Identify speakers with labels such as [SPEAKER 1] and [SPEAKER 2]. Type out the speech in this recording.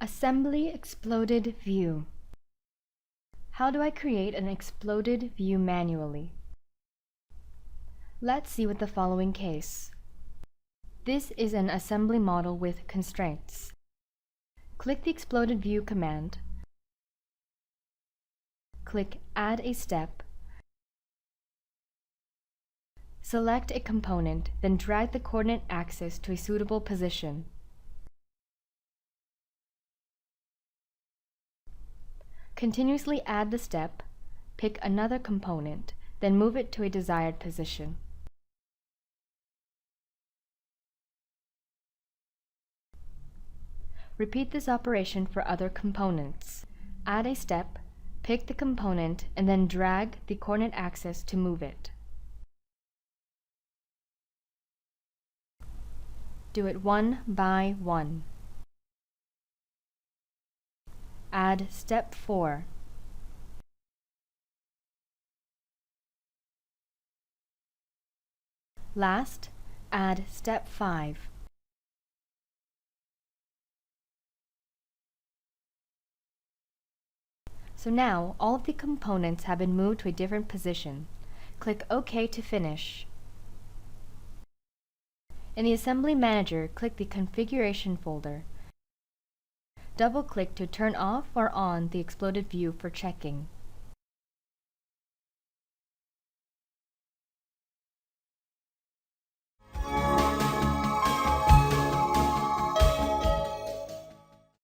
[SPEAKER 1] Assembly exploded view. How do I create an exploded view manually? Let's see with the following case. This is an assembly model with constraints. Click the exploded view command. Click Add a step. Select a component, then drag the coordinate axis to a suitable position. Continuously add the step, pick another component, then move it to a desired position. Repeat this operation for other components. Add a step, pick the component, and then drag the coordinate axis to move it. Do it one by one. Add step 4. Last, add step 5. So now, all of the components have been moved to a different position. Click OK to finish. In the Assembly Manager, click the Configuration folder. Double-click to turn off or on the exploded view for checking.